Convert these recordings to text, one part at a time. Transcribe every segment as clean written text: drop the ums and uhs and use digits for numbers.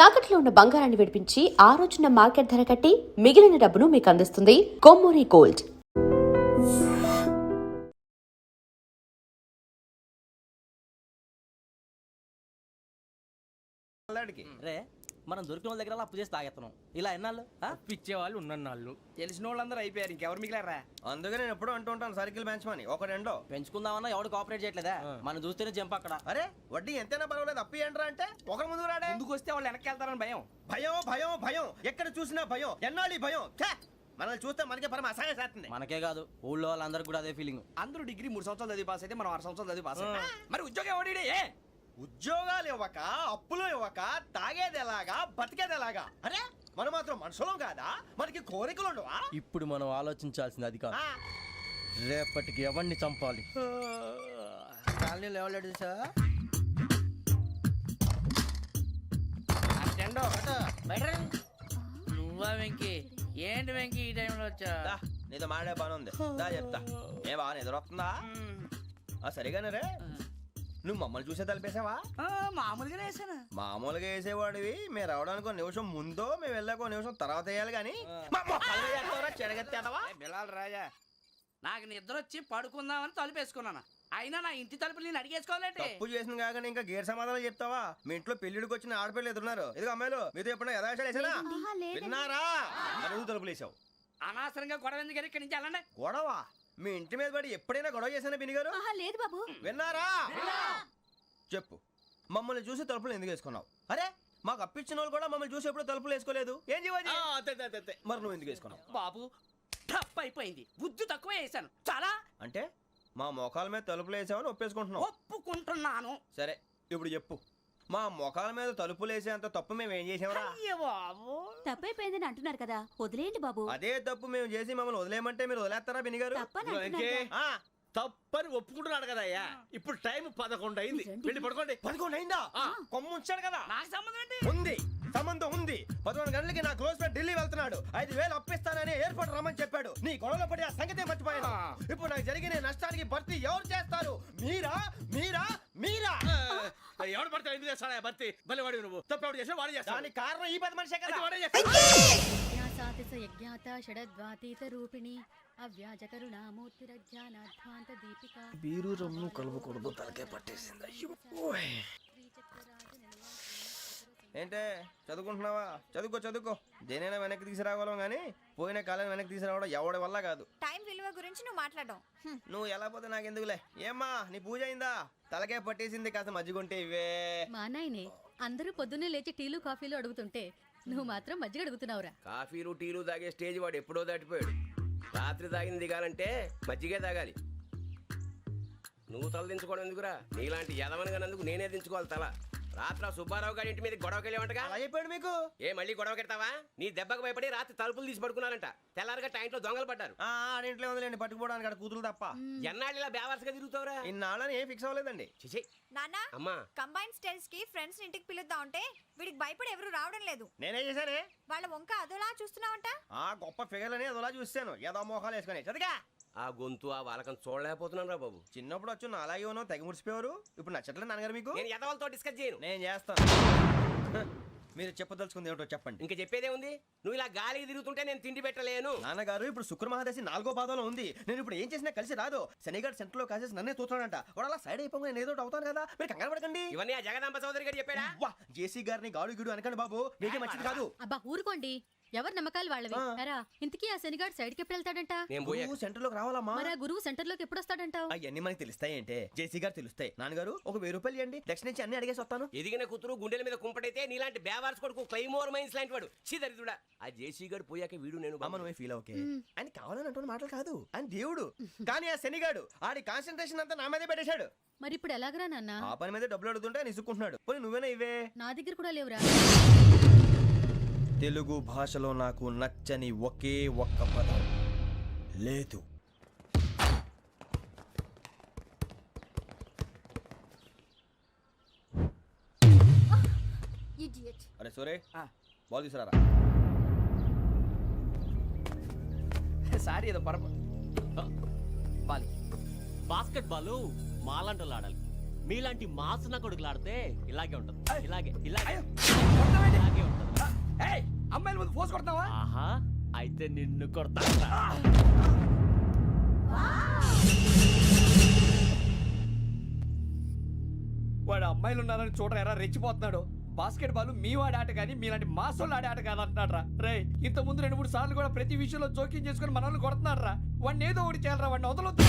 తాకట్లో ఉన్న బంగారాన్ని విడిపించి ఆ రోజున మార్కెట్ ధర కట్టి మిగిలిన డబ్బును మీకు అందిస్తుంది కొమ్మూరి గోల్డ్. రే మనం దొరికిన వాళ్ళ దగ్గర అప్పు చేసి తాగెత్తనం ఇలా ఎన్నాళ్ళు పిచ్చే వాళ్ళు ఉన్నన్నాళ్ళు తెలిసిన వాళ్ళందరూ అయిపోయారు, ఇంకెవరు మిగిలారా? అందుకే నేను ఎప్పుడు అంటూ ఉంటాను సర్కిల్ బెంచ్ మని ఒక రెండో పెంచుకుందామన్నా ఎవడు కోఆపరేట్ చేయట్లేదా? మనం చూస్తేనే జంప్ అక్కడ. అరే వడ్డీ ఎంతైనా పర్వాలేదు అప్పు ఏంట్రా అంటే ఒకరి ముందు రాడే. ముందుకు వస్తే వాళ్ళు వెనక్కి వెళ్తారని భయం. భయం భయం భయం ఎక్కడ చూసినా భయం. ఎన్నాళ్ళు ఈ భయం? మనల్ని చూస్తే మనకే పరమ అసహాయం చేస్తుంది. మనకే కాదు ఊళ్ళో వాళ్ళందరికీ కూడా అదే ఫీలింగ్. అందరూ డిగ్రీ 3 సంవత్సరాలు చదివి పాస్ అయితే మనం 6 సంవత్సరాలు చదివి పాస్ మరి ఉద్యోగం ఎవడి? ఉద్యోగాలు ఇవ్వక అప్పులు ఇవ్వక తాగేది ఎలాగా బతికేది ఎలాగా? అరే మనం మాత్రం మనుషులం కాదా? మనకి కోరికలు ఉండవా? ఇప్పుడు మనం ఆలోచించాల్సింది అది కాదు, రేపటికి ఎవరిని చంపాలి. కాలనీలో ఎవరు సార్? నువ్వా వెంకీ? ఏంటి వెంకీ ఈ టైంలో వచ్చా? నీతో మాడే పని ఉంది, దా చెప్తా. ఏ బాగా నిద్రొస్తుందా? సరిగానే రే, నువ్వు మమ్మల్ని చూసే తలిపేసావా? మామూలుగానే వేసాను. మామూలుగా వేసేవాడివి. మేము రావడానికి ఒక నిమిషం ముందో మేము వెళ్ళాక ఒక నిమిషం తర్వాత వేయాలి కానీ బిలాల్ రాజా, నాకు నిద్ర వచ్చి పడుకుందామని తలుపు వేసుకున్నాను. అయినా నా ఇంటి తలుపులు నేను అడిగేసుకోవాలంటే తప్పు చేసిన కాక ఇంకా గేర్ సమాధానం చెప్తావా? మీ ఇంట్లో పెళ్లిడికి వచ్చిన ఆడపిల్లలు ఎదురున్నారు. ఇదిగో అమ్మాయిలు మీతో ఎప్పుడైనా యథాశాలు వేసానా? విన్నారా? అడుగు తలుపులు వేసావు. అనవసరంగా గొడవ ఎందుకు ఇక్కడి నుంచి వెళ్ళండి. గొడవ? మీ ఇంటి మీద పడి ఎప్పుడైనా గొడవ చేశానా బిని గారు? లేదు బాబు. విన్నారా? చెప్పు, మమ్మల్ని చూసి తలుపులు ఎందుకు వేసుకున్నావు? అరే మాకు అప్పించిన వాళ్ళు కూడా మమ్మల్ని చూసి ఎప్పుడు తలుపులు వేసుకోలేదు. ఏం చేయాలి? మరి నువ్వు ఎందుకు వేసుకున్నావు? బాబు టప్ అయిపోయింది, బుద్ధి తక్కువ వేసాను చాలా. అంటే మా మోకాల మీద తలుపులు వేసామని ఒప్పేసుకుంటున్నావు? ఒప్పుకుంటున్నాను. సరే ఇప్పుడు చెప్పు, మా మొఖాల మీద తలుపులు వేసేంత తప్పు మేము ఏం చేసామరా? బాబు తప్పైపోయిందని అంటున్నారు కదా, వదిలేయండి బాబు. అదే తప్పు మేము చేసి మమ్మల్ని వదిలేయమంటే మీరు వదిలేస్తారా బినిగారు? తప్పని ఒప్పుకుంటున్నాడు కదా అయ్యా. ఇప్పుడు టైం 11 అయింది, వెళ్ళి పడుకోండి. 11 అయిందా? కొమ్ము ఉంచాడు కదా. నాకు సంబంధం ఏంటి? ఉంది, సంబంధం ఉంది. 11 గంటలకి నా క్లోజ్ ఫ్రెండ్ ఢిల్లీ వెళ్తున్నాడు. 5,000 అప్పిస్తానని ఎయిర్పోర్ట్ రమ్మని చెప్పాడు. నీ గొడవలో పడి ఆ సంగతే మర్చిపోయాను. ఇప్పుడు నాకు జరిగిన నష్టానికి భర్తీ ఎవరు చేస్తారు? మీరా మీరా మీరా? ఎవడు పడితే ఎందుకు చేస్తాడా భర్తీ? మళ్ళీ వాడి నువ్వు తప్పు ఎవడు చేసినా వాడు చేస్తాడు. దానికి కారణం ఈ 10 మనిషే కదా. వాడే చేస్తాడు. బీరు రమ్ము కలుపుకూడదు, తలకే పట్టేసింది. ఏంటే చదువుకుంటున్నావా? చదువుకో చదువుకో. దేనైనా వెనక్కి తీసుకురావాలం కానీ పోయిన కాలం వెనక్కి తీసుకురావడం ఎవడి వల్ల కాదు. టైం విలువ గురించి నువ్వు మాట్లాడడం. నువ్వు ఎలా పోతే నాకు ఎందుకులే. ఏమ్మా నీ పూజ అయిందా? తలకే పట్టేసింది, కాస్త మజ్జిగుంటే ఇవే. మా నాయనే అందరూ పొద్దున్నే లేచి టీలు కాఫీలు అడుగుతుంటే నువ్వు మాత్రం మజ్జిగ అడుగుతున్నావురా. కాఫీలు టీలు తాగే స్టేజ్ వాడు ఎప్పుడో దాటిపోయాడు. రాత్రి తాగింది దిగాలంటే మజ్జిగే తాగాలి. నువ్వు తల దించుకోవడం ఎందుకురా? నీలాంటి యదవనగానందుకు నేనే దించుకోవాలి తల. రాత్రి సుబ్బారావు గారి ఇంటి మీద గొడవకి వెళ్ళేవంటగా. అలా చెప్పాడు మీకు? ఏ మళ్ళీ గొడవ కెడతావా? నీ దెబ్బకు భయపడి రాత్రి తలుపులు తీసి పడుకున్నారంట. తెల్లారగా టైంట్లో దొంగలు పడ్డారు. ఇంట్లో ఉందిలేండి, పట్టుకుపోవడానికి అక్కడ కూతురు తప్ప. ఎన్నాళ్ళు ఇలా బేవర్స్గా తిరుగుతావురా? ఇన్నాళ్ళని ఏం ఫిక్స్ అవ్వలేదండి. నాన్న, అమ్మా కంబైన్ స్టైల్స్ కి ఫ్రెండ్స్ ఇంటికి పిలుద్దాం అంటే వీడికి భయపడి ఎవరు రావడం లేదు. నేనే చేశానే. వాళ్ళ వంక అదోలా చూస్తున్నావంట. గొప్ప ఫిగర్ అని అదోలా చూస్తాను. ఏదో మోహాలు వేసుకొని చదిగా. ఆ గొంతు ఆ వాలకం చూడలేకపోతున్నాను రా బాబు. చిన్నప్పుడు వచ్చి నా అలాగే ఉన్నావు, తెగ ముడిచిపోయారు. ఇప్పుడు నచ్చట్లేదు నాన్నగారు మీకు? నేను యదవలతో డిస్కస్ చేయను. నేను చేస్తాను. మీరు చెప్పదలుచుకుంది ఏమిటో చెప్పండి. ఇంకా చెప్పేదే ఉంది. నువ్వు ఇలా గాలికి తిరుగుతుంటే నేను తిండి పెట్టలేను. నాన్నగారు ఇప్పుడు శుక్ర మహాదశి 4వ పాదంలో ఉంది. నేను ఇప్పుడు ఏం చేసినా కలిసి రాదు. శనిగారు సెంటర్ లో కాసేసి నన్నే చూస్తున్నాడంట. వాడు అలా సైడ్ అయిపోయి నేను ఏదో అవుతాను కదా, మీరు కంగారు పడకండి. ఇవన్నీ ఆ జగదాంబ చౌదరి గారు చెప్పాడా? జేసీ గారిని గాడు గిడు అనకండి బాబు, మీకే మంచిది కాదు. అబ్బా ఊరుకోండి, ఎవరి నమ్మకాలు వాళ్ళవి. ఇంతకీ ఆ శనిగాడు సైడ్ కి ఎప్పుడు వెళ్తాడంట? సెంటర్ లోకి రావాలమ్మా. మరి ఆ గురువు సెంటర్ లోకి ఎప్పుడు వస్తాడంటావు? అవన్నీ మనకి తెలుస్తాయి అంటే జేసీ గారు తెలుస్తాయి. నాన్నగారు ఒక 1000 రూపాయలు ఇవ్వండి, దక్షిణ నుంచి అన్ని అడిగేసి వస్తాను. ఎదిగిన కూతురు గుండెల మీద కుంపటైతే నీలాంటి బేవార్స్ కొడుకు క్లైమోర్ మైన్స్ లాంటి వాడు చీదరిదుడా. ఆ జేసీ గారు పోయాక వీడు నేను నువ్వే ఫీల్ ఓకే. ఆయన కావాలని అంటున్న మాటలు కాదు, ఆయన దేవుడు. కానీ ఆ శనిగాడు ఆడి కాన్సన్ట్రేషన్ అంతా నా మీదే పెట్టేశాడు. మరి ఇప్పుడు ఎలాగరా నాన్న? ఆ పని మీద డబ్బులు అడుగుతుంటే ఆయన ఇసుక్కుంటున్నాడు. పోనీ నువ్వేనా ఇవే? నా దగ్గర కూడా లేవురా. తెలుగు భాషలో నాకు నచ్చని ఒకే ఒక్క పదం లేదు. అరే సోరే, బాల్ తీసుకురారా. సారీ ఏదో బాస్కెట్ బాల్ మాలాంటి వాళ్ళు ఆడాలి. మీలాంటి మాసన కొడుకులు ఆడితే ఇలాగే ఉంటుంది. ఇలాగే ఇలాగే అయితే నిన్ను కొడతా. వాడు అమ్మాయిలు ఉన్నారని చూడరా ఎరా రెచ్చిపోతున్నాడు. బాస్కెట్ బాల్ మీ వాడి ఆట కానీ మీలాంటి మాసోళ్ళు ఆడే ఆట కాదంటున్నాడు రా. రే ఇంత ముందు 2-3 సార్లు కూడా ప్రతి విషయంలో జోక్యం చేసుకుని మనల్ని కొడుతున్నాడు రా. వాడిని ఏదో ఒకటి చేయాలరా, వాడిని వదలొద్దు.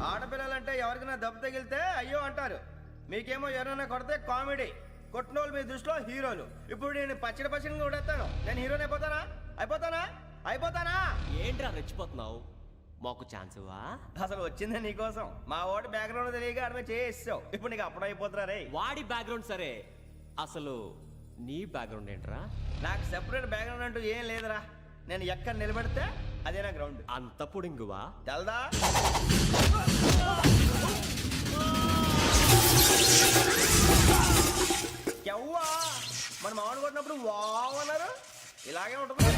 ఆడపిల్లలంటే ఎవరికైనా దెబ్బ తగిలితే అయ్యో అంటారు, మీకేమో ఎవరైనా కొడితే కామెడీ. కొట్టినోళ్ళు మీ దృష్టిలో హీరోలు. ఇప్పుడు నేను పచ్చడి పచ్చడిగా కొడేస్తాను, నేను హీరోని అయిపోతానా? అయిపోతానా? అయిపోతానా? ఏంట్రా రెచ్చిపోతున్నావు? మాకు ఛాన్స్ ఇవ్వా? అసలు వచ్చిందే నీకోసం. మా ఓటు బ్యాక్గ్రౌండ్ తెలియక అడమే చేసావు. ఇప్పుడు నీకు అప్పుడు అయిపోతున్నా రే. వాడి బ్యాక్గ్రౌండ్ సరే, అసలు నీ బ్యాక్గ్రౌండ్ ఏంట్రా? నాకు సెపరేట్ బ్యాక్గ్రౌండ్ అంటూ ఏం లేదురా. నేను ఎక్కడ నిలబెడితే అదే నా గ్రౌండ్. అంత పుడింగువా? తెల్దా? ఎవ్వా మన మామిడి కొట్టినప్పుడు వావ్ అన్నారు, ఇలాగే ఉంటుంది.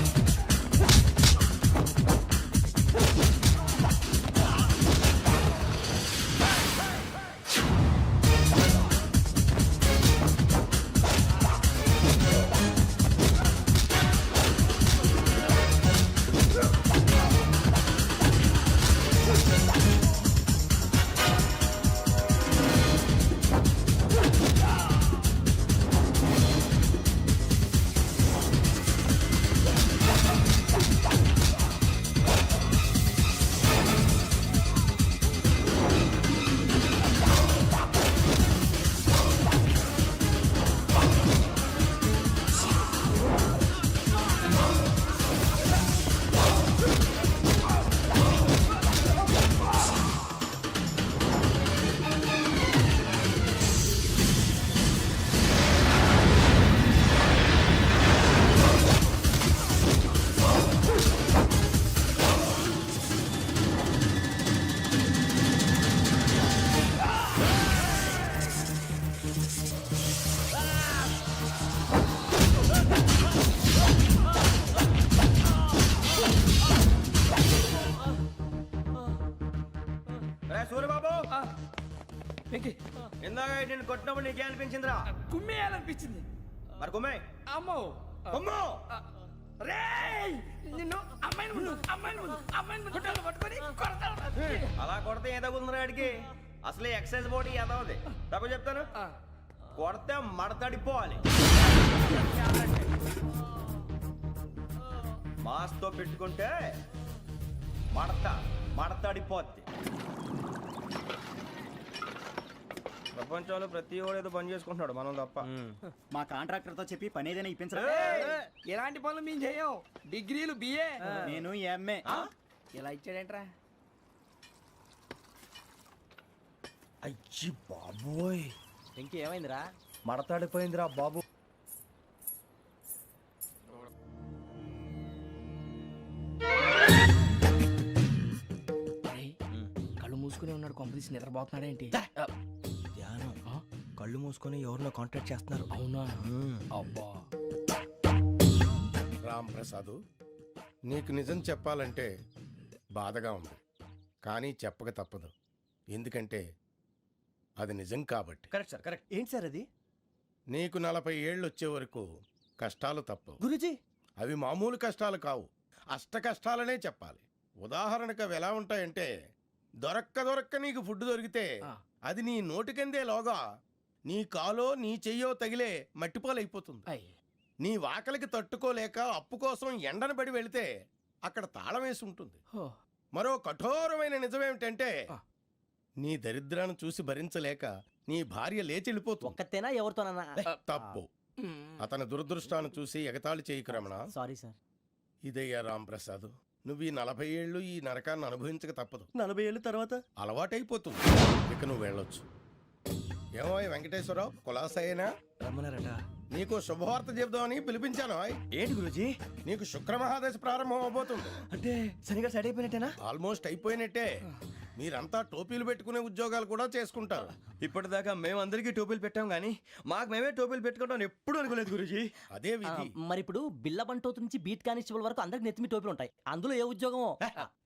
సూర్యబాబు, ఇందాక నేను కొట్టినప్పుడు నీకే అనిపించిందిరా? కుమ్మేయాలనిపించింది. మరి కుమ్మే. అమ్మో కుమ్ము. రేయ్ నిన్ను అమ్మాయిని ముందు గుడ్డలు పట్టుకొని కొడతాను. అలా కొడితే ఏ తగులుందిరా ఆడికి? అసలే ఎక్సైజ్ బాడీ ఏదవుది. తప్పు చెప్తాను, కొడితే మడతడిపోవాలి. మాస్తో పెట్టుకుంటే మడతడిపోద్ది. ప్రపంచంలో ప్రతి వాడు ఏదో పని చేసుకుంటున్నాడు, మనం తప్ప. మా కాంట్రాక్టర్ తో చెప్పి పని ఏదైనా ఇప్పించరా? ఎలాంటి పనులు మేము చేయం. డిగ్రీలు బిఏ, నేను ఎంఏ. ఇలా ఇచ్చాడేంట్రా? అయ్యి బాబోయ్, ఇంకేమైందిరా? మడతాడిపోయిందిరా బాబు. కళ్ళు మూసుకుని ఉన్నాడు, కొంపదీసి నిద్రపోతున్నాడేంటి? ధ్యానం. కళ్ళు మూసుకొని ఎవరినో కాంటాక్ట్ చేస్తున్నారు. అవునా? అబ్బా. రామ్ ప్రసాద్, నీకు నిజం చెప్పాలంటే బాధగా ఉంది, కానీ చెప్పక తప్పదు. ఎందుకంటే అది నిజం కాబట్టి. Correct sir, correct. ఏంటి సార్ అది? నీకు 40 ఏళ్ళు వచ్చే వరకు కష్టాలు తప్పవు గురూజీ. అవి మామూలు కష్టాలు కావు, అష్ట కష్టాలనే చెప్పాలి. ఉదాహరణకు అవి ఎలా ఉంటాయంటే, దొరక్క నీకు ఫుడ్ దొరికితే అది నీ నోటికందే లోగా నీ కాలో నీ చెయ్యో తగిలే మట్టిపాలైపోతుంది. నీ వాకలికి తట్టుకోలేక అప్పు కోసం ఎండను పడి వెళితే అక్కడ తాళం వేసి ఉంటుంది. మరో కఠోరమైన నిజమేమిటంటే, నీ దరిద్రాన్ని చూసి భరించలేక నీ భార్య లేచి వెళ్ళిపోతుంది. ఒక్కతేనా ఎవరితోనన్నా? తప్పు. అతని దురదృష్టాన్ని చూసి ఎగతాళి చేయకు రమణ. Sorry sir. ఇదయ్యా రాంప్రసాద్, నువ్వు ఈ 40 ఏళ్ళు ఈ నరకాన్ని అనుభవించక తప్పదు. 40 ఏళ్ళ తర్వాత అలవాటైపోతుంది. ఇక నువ్వు వెళ్ళొచ్చు. ఏమో వెంకటేశ్వరరావు, కులాసైనా రమ్మన్నారట. నీకు శుభవార్త చెబుదామని పిలిపించాను ఆయ్. ఏంటి గురూజీ? నీకు శుక్రమహాదశ ప్రారంభం అవబోతుంది. అంటే సరిగా సెట్ అయిపోయినట్టేనా? ఆల్మోస్ట్ అయిపోయినట్టే. మీరంతా టోపీలు పెట్టుకునే ఉద్యోగాలు కూడా చేసుకుంటారు. ఇప్పటిదాకా మేమందరికీ టోపీలు పెట్టాం కానీ మాకు మేమే టోపీలు పెట్టుకుంటాం ఎప్పుడు అనుకోలేదు గురూజీ. అదే విధి. మరి ఇప్పుడు బిల్ల బంటోతు నుంచి బీట్ కానిస్టేబుల్ వరకు అందరికి నెత్తిమి టోపీలు ఉంటాయి. అందులో ఏ ఉద్యోగం?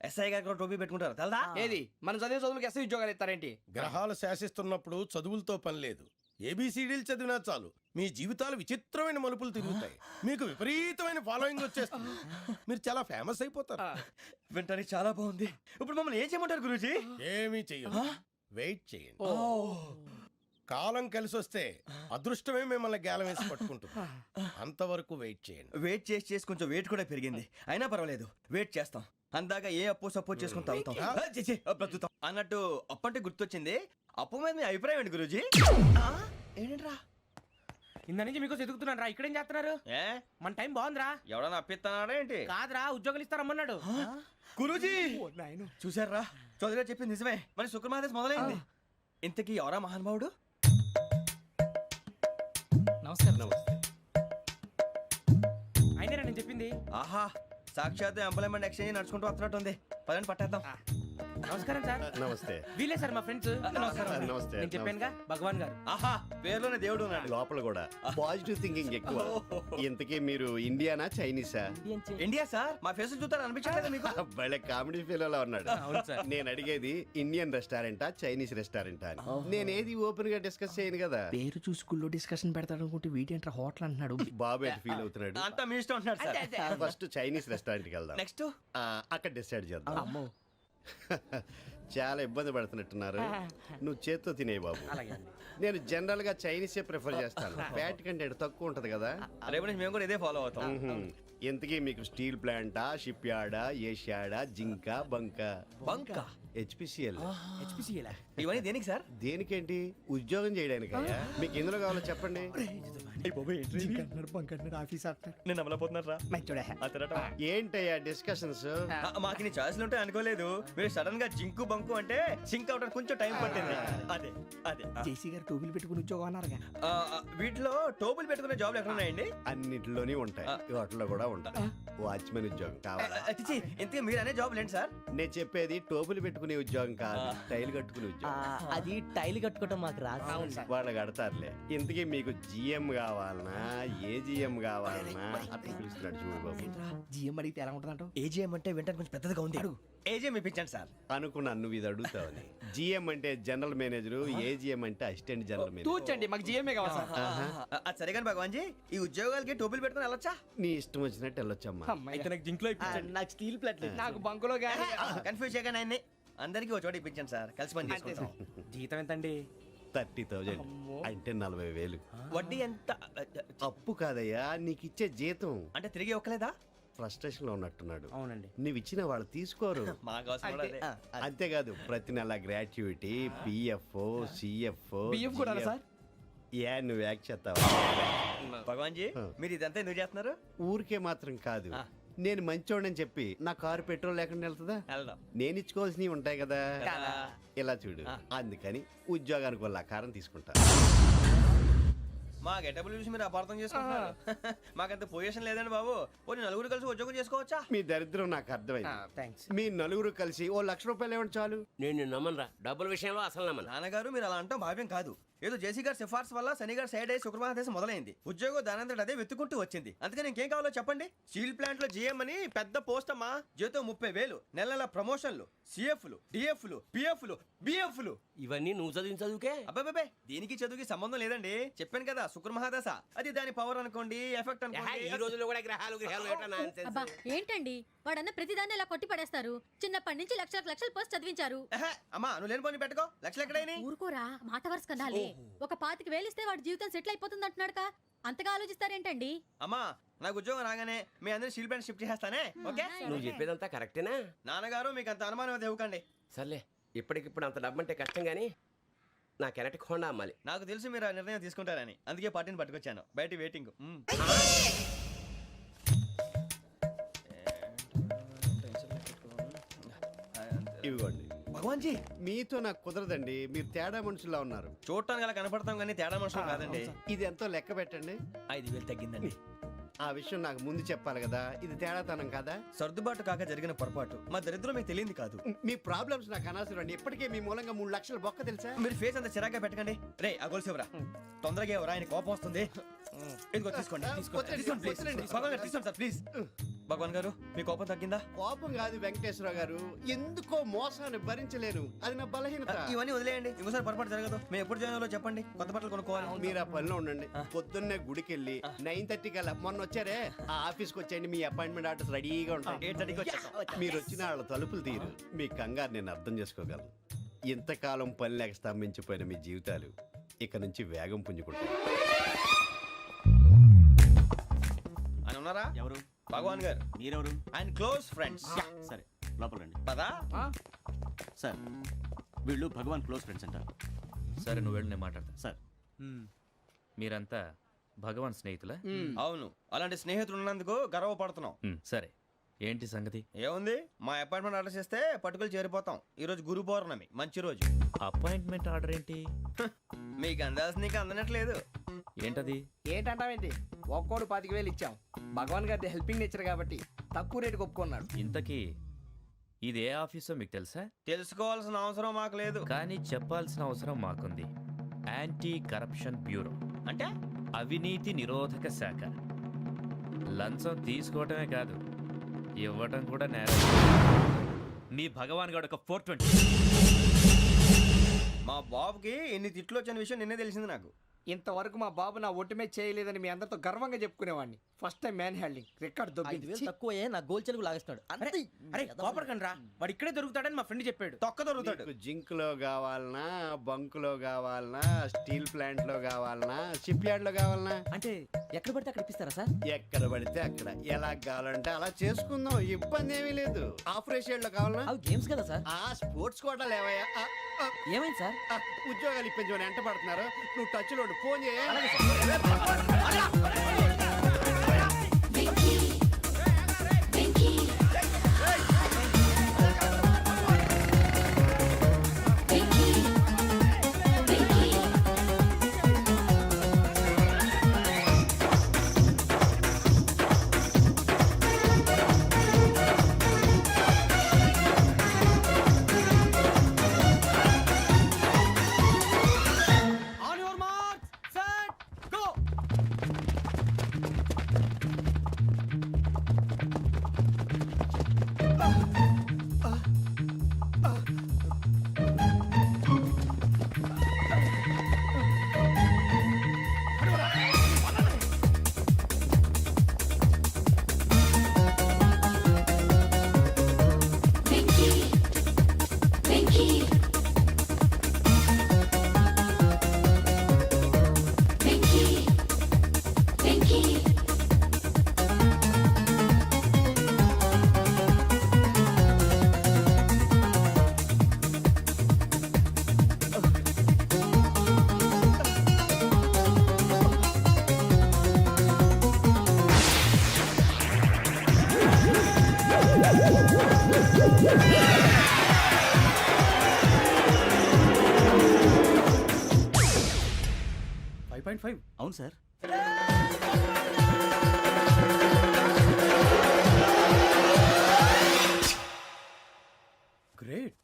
ఎస్ఐ గారు కూడా టోపీ పెట్టుకుంటారు తెలదా? ఏది మన చదివే చదువులకు ఎస్ఐ ఉద్యోగాలు ఇస్తారేంటి? గ్రహాలు శాసిస్తున్నప్పుడు చదువులతో పని లేదు. ఏబిసిడీలు చదివినా చాలు మీ జీవితాలు విచిత్రమైన మలుపులు తిరుగుతాయి. మీకు విపరీతమైన ఫాలోయింగ్ వచ్చేస్తుంది. మీరు చాలా ఫేమస్ అయిపోతారు. వింటానికి చాలా బాగుంది. ఇప్పుడు మమ్మల్ని ఏం చేయమంటారు గురూజీ? ఏమీ చెయ్యదు. వెయిట్ చేయండి. కాలం కలిసి వస్తే అదృష్టమే మిమ్మల్ని గేలం వేసి పట్టుకుంటుంది. అంతవరకు వెయిట్ చేయండి. వెయిట్ చేసి కొంచెం వెయిట్ కూడా పెరిగింది. అయినా పర్వాలేదు, వెయిట్ చేస్తాం. అందాక ఏ అప్పు సపోర్ట్ చేసుకుని తాగుతాం. బ్రతుకుతాం అన్నట్టు అప్పు అంటే గుర్తొచ్చింది. అప్పు మీద మీ అభిప్రాయం ఏంటి గురూజీ? ఏంటరా ఇంత నుంచి మీకు ఎదుగుతున్నాను రా. ఇక్కడేం చేస్తున్నారు? ఏ మన టైం బాగుందిరా. ఎవడన్నా అప్పిస్తున్నాడా ఏంటి? కాదురా, ఉద్యోగాలు ఇస్తారమ్మన్నాడు. గురూజీ చూసారా, చౌదరి గారు చెప్పింది నిజమే. మరి శుక్రమహాదేశ్ మొదలైంది. ఇంతకీ ఎవరా మహానుభావుడు? నమస్కారం. అయినా నేను చెప్పింది. ఆహా, సాక్షాత్ ఎంప్లాయ్మెంట్ ఎక్స్చేంజ్ నడుచుకుంటూ వస్తున్నట్టు ఉంది. పదండి పట్టేద్దాం. నమస్కారం సార్. నమస్తే. వీలే సార్ మా ఫ్రెండ్స్. నమస్కారం. నమస్తే. నేను చెప్పానుగా భగవాన్ గారు. ఆహా, పేర్లోనే దేవుడు ఉన్నాడు. లోపల కూడా పాజిటివ్ థింకింగ్ ఎక్కువ. ఇంతకీ మీరు ఇండియానా చైనీసా? India sir. మా ఫేస్ చూస్తారు అనిపించలేదు మీకు? భలే కామెడీ ఫీల్ ఉన్నాడు. నేను అడిగేది ఇండియన్ రెస్టారెంటా చైనీస్ రెస్టారెంటా అని. నేనేది ఓపెన్ గా డిస్కస్ చేయను కదా. పేరు చూసి స్కూల్లో డిస్కషన్ పెడతాడు అనుకుంటే వీటేంట్రా హోటల్ అంటున్నాడు. బాబు ఎట్ ఫీల్ అవుతున్నాడు. అంతా మీ ఇష్టం ఉంటున్నారు సార్. ఫస్ట్ చైనీస్ రెస్టారెంట్ కి వెళ్దాం. నెక్స్ట్ అక్కడ డిసైడ్ చేద్దాం. చాలా ఇబ్బంది పడుతున్నట్టున్నారు. నువ్వు చేత్తో తినే బాబు. నేను జనరల్ గా చైనీసే ప్రిఫర్ చేస్తాను. ఫ్యాట్ కంటెంట్ తక్కువ ఉంటది కదా. రేపు నుంచి మేము కూడా ఇదే ఫాలో అవుతాం. ఎంతకీ మీకు స్టీల్ ప్లాంటా, షిప్ యార్డా, ఏషియాడా, జింక, బంకా? బంక హెచ్పిసిఎల్. ఇవన్నీ దేనికి సార్? దేనికేంటి? ఉద్యోగం చేయడానికి. మీకు ఎందులో కావాలో చెప్పండి. నేను అమలపోతున్నారా? ఏంటయ్యా డిస్కషన్స్? మాకు నీ ఛాయిస్లు ఉంటాయి అనుకోలేదు. మీరు సడన్ గా జింకు బంకు అంటే సింక్ అవడానికి కొంచెం టైం పట్టింది. అదే అదే జేసీ గారు టోపీలు పెట్టుకుని ఉద్యోగం అన్నారుగా. వీటిలో టోపులు పెట్టుకునే జాబ్లు ఎక్కడ ఉన్నాయండి? అన్నిటిలోనే ఉంటాయి. వాటిలో కూడా ఉంటాయి. వాచ్మెన్ ఉద్యోగం కావాలా? ఇంతకీ మీరు అనే జాబ్ ఏంటి సార్? నేను చెప్పేది టోపులు పెట్టుకునే ఉద్యోగం కాదు, టైల్ కట్టుకునే ఉద్యోగం. అది టైల్ కట్టుకోవటం మాకు రాదు. వాళ్ళు కడతారులే. ఇంతకీ మీకు జిఎం కావాలనా, ఏజిఎం కావాలనా? అట్లా పిలుస్తున్నాడు చూడు బాబు. జిఎం అడిగితే ఎలా ఉంటుందంట? ఏజీఎం అంటే వింటానికి కొంచెం పెద్దదిగా ఉంది. ఏజీఎం ఇప్పించండి సార్. అనుకున్నాను నువ్వు ఇది అడుగుతావని. జిఎం అంటే జనరల్ మేనేజర్, ఏజిఎం అంటే అసిస్టెంట్ జనరల్ మేనేజర్. తూచండి, మాకు జిఎంఏ కావాలి సార్. అది సరే కానీ భగవాన్ జీ, ఈ ఉద్యోగాలకి టోపులు పెట్టుకుని వెళ్ళొచ్చా? నీ ఇష్టం వచ్చినట్టు వెళ్ళొచ్చమ్మా. అయితే నాకు జింక్లో నాకు స్టీల్ ప్లేట్ నాకు బంకులో గానీ. కన్ఫ్యూజ్ చేయగానే ఆయన్ని అందరికీ ఒక చోట ఇప్పించండి సార్. కలిసి పని చేసుకుంటాం. జీతం ఎంతండి? 30,000 అంటే 40,000. వడ్డీ ఎంత? అప్పు కాదయ్యా, నీకు ఇచ్చే జీతం. అంటే తిరిగి ఒక్కలేదా? ఫ్రస్ట్రేషన్ లో ఉన్నట్టున్నాడు. అవునండి. నువ్వు ఇచ్చిన వాళ్ళు తీసుకోరు. మాకు అవసరం కూడా అదే. అంతేకాదు ప్రతి నెల గ్రాట్యుటీ, పిఎఫ్, సిఎఫ్. బియ్యం కూడా సార్? ఏ నువ్వు యాక్ట్ చేస్తావా? భగవాన్ జీ, మీరు ఇదంతా ఎందుకు చేస్తున్నారు? ఊరికే మాత్రం కాదు. నేను మంచోడని చెప్పి నా కారు పెట్రోల్ లేకుండా వెళ్తుందా? వెళ్దాం. నేను ఇచ్చుకోవాల్సినవి ఉంటాయి కదా. ఇలా చూడు, అందుకని ఉద్యోగానికి వాళ్ళ ఆకారం తీసుకుంటా. మా గెటబుల్ చూసి మీరు అపార్థం చేసుకుంటున్నారు. మాకంత పొజిషన్ లేదండి బాబు. ఓ నలుగురు కలిసి ఉద్యోగం చేసుకోవచ్చా? మీ దరిద్రం నాకు అర్థమైంది. మీ నలుగురు కలిసి ఓ ₹1,00,000 ఇవ్వండి చాలు. నేను నమ్మనరా, డబ్బుల విషయంలో అసలు నమ్మను. నాన్నగారు మీరు అలా అంటాం భావ్యం కాదు. ఏదో జేసీ గారి సిఫార్సు వల్ల శని గారు సైడ్ అయ్యి శుక్రమహాదేశం మొదలైంది. ఉద్యోగం దానంతటి అదే వెతుకుంటూ వచ్చింది. అందుకని ఇంకేం కావాలో చెప్పండి. స్టీల్ ప్లాంట్ లో జిఎం అని పెద్ద పోస్ట్ అమ్మా. జీతం 30,000, నెల నెల ప్రమోషన్లు, సిఎఫ్లు, డిఎఫ్లు, పిఎఫ్లు, బిఎఫ్లు. ఇవన్నీ నువ్వు చదివిన చదువుకే? అబ్బాబే, దీనికి చదువుకి సంబంధం లేదండి. చెప్పాను కదా, శుక్రమహాదశ. అది దాని పవర్ అనుకోండి, ఎఫెక్ట్ అనుకోండి. ఈ రోజుల్లో కూడా గ్రహాలు అబ్బా ఏంటండి వాడన్న ప్రతిదాన్ని ఇలా కొట్టి పడేస్తారు. చిన్నప్పటి నుంచి లక్షల పోస్ట్ చదివించారు. అమ్మా నువ్వు లేని పోనీ పెట్టుకో. లక్షలు ఎక్కడైనా ఊరుకోరా, మాట వరుస కదాలే. ఒక 25,000 ఇస్తే వాడి జీవితం సెటిల్ అయిపోతుంది అంటున్నాడుగా. అంతగా ఆలోచిస్తారేంటండి? అమ్మా నాకు ఉద్యోగం రాగానే మీ అందరూ స్టీల్ ప్లాంట్ షిఫ్ట్ చేస్తానే. ఓకే? నువ్వు చెప్పేదంతా కరెక్టేనా? నాన్నగారు మీకు అంత అనుమానం అది ఇవ్వకండి. సర్లే, ఇప్పటికిప్పుడు అంత డబ్బు అంటే కష్టం గానీ నా కెనటిక్ హోండా అమ్మాలి. నాకు తెలుసు మీరు ఆ నిర్ణయం తీసుకుంటారని, అందుకే పార్టీని పట్టుకొచ్చాను. బయట వెయిటింగ్. ఇవ్వండి. భగవాన్ జీ మీతో నాకు కుదరదండి, మీరు తేడా మనుషుల్లా ఉన్నారు. చూడటానికి అలా కనపడతాం కానీ తేడా మనుషులు కాదండి. ఇది ఎంతో లెక్క పెట్టండి. 5,000 తగ్గిందండి. ఆ విషయం నాకు ముందు చెప్పాలి కదా, ఇది తేడాతనం కదా. సర్దుబాటు కాక జరిగిన పొరపాటు. మా దరిద్రం మీకు తెలియంది కాదు. మీ ప్రాబ్లమ్స్ నాకు అనవసరం అండి. ఇప్పటికే మీ మూలంగా 3 లక్షల బొక్క తెలుసా. మీరు ఫేస్ అంత చిరాగ్గా పెట్టకండి. రే ఆ గొలుసు ఎవరా? తొందరగా ఎవరా? ఆయన కోపం వస్తుంది. ఇదిగో తీసుకోండి. తీసుకోండి ప్లీజ్. భగవాన్ గారు తీసుకోండి సార్ ప్లీజ్. భగవాన్ గారు మీ కోపం తగ్గిందా? కోపం కాదు వెంకటేశ్వరరావు గారు, ఎందుకో మోసాన్ని భరించలేను, అది నా బలహీనత. ఇవన్నీ వదిలేయండి, ఇంకోసారి పొరపాటు జరగదు. మేము ఎప్పుడు జాయిన్ చెప్పండి, కొత్త బట్టలు కొనుక్కోవాలి. మీరు ఆ పనిలో ఉండండి. పొద్దున్నే గుడికి వెళ్ళి 9:30 కల్లా, మొన్న వచ్చారే ఆ ఆఫీస్కి వచ్చేయండి. మీ అపాయింట్మెంట్ ఆర్డర్స్ రెడీగా ఉంటాయి. 8:30కి వచ్చేస్తాం. మీరు వచ్చిన వాళ్ళ తలుపులు తీరు. మీ కంగారు నేను అర్థం చేసుకోగలను. ఇంతకాలం పని లేక స్తంభించిపోయిన మీ జీవితాలు ఇక నుంచి వేగం పుంజుకుంటాయి. ఆయన ఉన్నారా? ఎవరు? భగవాన్ గారు. మీరెవరు? ఆయన క్లోజ్ ఫ్రెండ్స్. సరే లోపల రండి. పదా సార్ వీళ్ళు భగవాన్ క్లోజ్ ఫ్రెండ్స్ అంటారు. సరే నువ్వు వెళ్ళి నేను మాట్లాడతా. సార్ మీరంతా భగవాన్ స్నేహితులా? అవును, అలాంటి స్నేహితులు ఉన్నందుకు గర్వపడుతున్నాం. సరే ఏంటి సంగతి? ఏముంది, మా అపాయింట్మెంట్ ఆర్డర్ చేస్తే పట్టుకులు చేరిపోతాం. ఈ రోజు గురు పౌర్ణమి, మంచి రోజు. అపాయింట్మెంట్ ఆర్డర్ ఏంటి? మీకు అందాల్సి నీకు అందనట్లేదు. ఏంటది? ఏంటంటావేంటి? ఒక్కోడు 25,000 ఇచ్చాం. భగవాన్ గారి హెల్పింగ్ నేచర్ కాబట్టి తక్కువ రేటుకి ఒప్పుకున్నాడు. ఇంతకీ ఇది ఏ ఆఫీసో మీకు తెలుసా? తెలుసుకోవాల్సిన అవసరం మాకు లేదు, కానీ చెప్పాల్సిన అవసరం మాకుంది. యాంటీ కరప్షన్ బ్యూరో అంటే అవినీతి నిరోధక శాఖ. లంచం తీసుకోవటమే కాదు, ఇవ్వటం కూడా నేరం. మీ భగవాన్ గారు ఒక 420. మా బాబుకి ఎన్ని తిట్లు వచ్చిన విషయం నిన్నే తెలిసింది నాకు. ఇంతవరకు మా బాబు నా ఒట్టుమే చేయలేదని మీ అందరితో గర్వంగా చెప్పుకునేవాడిని. First time man handing record దొబ్బింది. తక్కువే నా గోల్ చెలుగు లాగేస్తున్నాడు. అరే కోపడకండి రా, వాడు ఇక్కడే దొరుకుతాడని మా ఫ్రెండ్ చెప్పాడు. తొక్క దొరుకుతాడు. మీకు జింక్ లో కావాలనా, బంక్ లో కావాలనా, స్టీల్ ప్లాంట్ లో కావాలనా, షిప్ యార్డ్ లో కావాలనా? అంటే ఎక్కడ పడితే అక్కడ ఇప్పిస్తారా సార్? ఎక్కడ పడితే అక్కడ, ఎలా కావాలంటే అలా చేసుకుందాం, ఇబ్బంది ఏమీ లేదు. ఆపరేషన్ లో కావాలనా? అవి గేమ్స్ కదా సార్. ఆ స్పోర్ట్స్ కోటాలు ఏవయ్యా? ఏమైంది సార్? ఉద్యోగాలు ఇప్పించమని ఎంట పడుతున్నారు. నువ్వు టచ్ లో ఫోన్ చేయ. అవును సార్. గ్రేట్.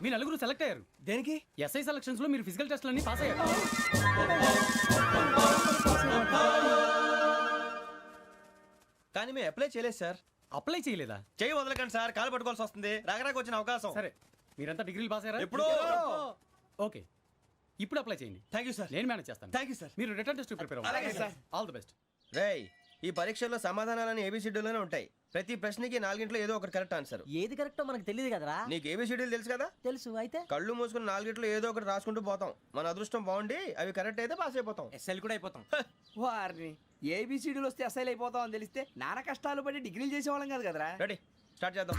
మీ నలుగురు సెలెక్ట్ అయ్యారు. దేనికి? ఎస్ఐ సెలక్షన్స్ లో మీరు ఫిజికల్ టెస్ట్ అన్ని పాస్ అయ్యారు. కానీ మేము అప్లై చేయలేదు సార్. అప్లై చేయలేదా? చేయి వదలకండి సార్, కాలు పట్టుకోవాల్సి వస్తుంది. రాగరాకు వచ్చిన అవకాశం. సరే మీరంతా డిగ్రీలు పాస్ అయ్యారా? ఎప్పుడో. ఓకే ఇప్పుడు అప్లై చేయండి. Thank you sir. నేను మేనేజ్ చేస్తాను. Thank you sir. మీరు రిటర్న్ టెస్ట్ ప్రిపేర్ అలాగే అవ్వండి. సార్. All the best. రేయ్, ఈ పరీక్షల్లో సమాధానాలని ఏబిసిడ్యూల్లోనే ఉంటాయి. ప్రతి ప్రశ్నకి 4 ఏదో ఒకటి కరెక్ట్ ఆన్సర్. ఏది కరెక్టో మనకు తెలియదు కదరా. నీకు ఏబిసిడ్యూల్ తెలుసు కదా? తెలుసు. అయితే కళ్ళు మూసుకుని 4 ఏదో ఒకటి రాసుకుంటూ పోతాం. మన అదృష్టం బాగుండి అవి కరెక్ట్ అయితే పాస్ అయిపోతాం. ఎస్ఎల్ కూడా అయిపోతాం. వారిని ఏబిసిడీలు వస్తే ఎస్ఐలు అయిపోతాం అని తెలిస్తే నాన్న కష్టాలు పడి డిగ్రీలు చేసేవాళ్ళం కాదు కదరా. రెడీ, స్టార్ట్ చేద్దాం.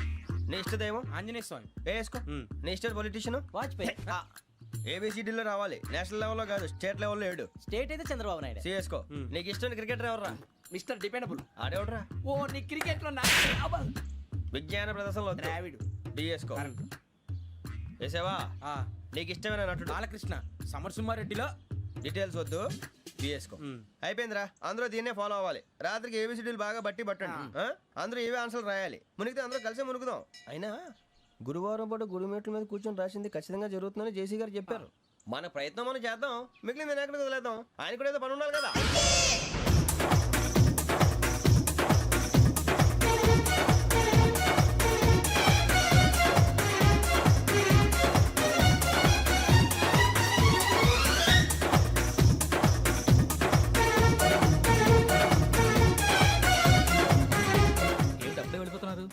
నీ ఇష్టదేమో ఆంజనేయ స్వామి వేసుకో. నీ ఇష్ట పొలిటీషియన్ వాజ్పేయి. ఏబిసిడీలో రావాలి, నేషనల్ లెవెల్లో కాదు, స్టేట్ లెవెల్లో 7. స్టేట్ అయితే చంద్రబాబు నాయుడు. సిఎస్కో. నీకు ఇష్టం క్రికెటర్ ఎవర్రా? Mister dependable. ఆడేవడరా? ఓ నీ క్రికెట్ లో విజ్ఞాన ప్రదర్శనలో ద్రావిడు. డిఎస్కో. వేసావా? నీకు ఇష్టమైన నటుడు? బాలకృష్ణ. సమర్సింహారెడ్డిలో డీటెయిల్స్ వద్దు, బిఎస్కో. అయిపోయిందిరా, అందరూ దీన్నే ఫాలో అవ్వాలి. రాత్రికి ఏబిసిడీలు బాగా బట్టి పట్టండి. అందరూ ఏవే ఆన్సర్లు రాయాలి. మునిగితే అందరూ కలిసి మునుగుదాం. అయినా గురువారం పాటు గురుమేట్ల మీద కూర్చొని రాసింది ఖచ్చితంగా జరుగుతుందని జేసీ గారు చెప్పారు. మన ప్రయత్నం మనం చేద్దాం, మిగిలింది నేను ఎక్కడికి వదిలేద్దాం. ఆయన కూడా ఏదో పని ఉండాలి కదా.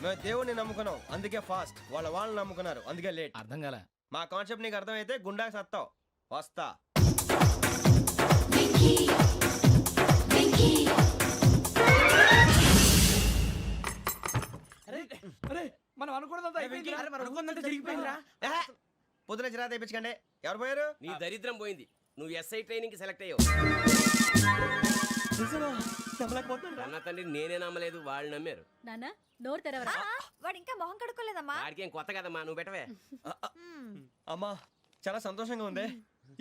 మేము దేవుడిని నమ్ముకున్నాం, అందుకే ఫాస్ట్. వాళ్ళని నమ్ముకున్నారు, అందుకే లేట్. అర్థం కాలే. మా కాన్సెప్ట్ నీకు అర్థమైతే గుండా సత్తావు. వస్తా. మనం అనుకున్నదంతా జరిగిపోయిందిరా. పొద్దున చిరా తెప్పించకండి. ఎవరు పోయారు? నీ దరిద్రం పోయింది. నువ్వు ఎస్ఐ ట్రైనింగ్ కి సెలెక్ట్ అయ్యావు. అన్న తండ్రి నేనే నమ్మలేదు, వాళ్ళు నమ్మారు. నాన్న నోరు తెరవరా. వాడు ఇంకా మొహం కడుక్కోలేదమ్మా. వాడికి ఏం కొత్త కదమ్మా, నువ్వు పెట్టవే. అమ్మా చాలా సంతోషంగా ఉంది.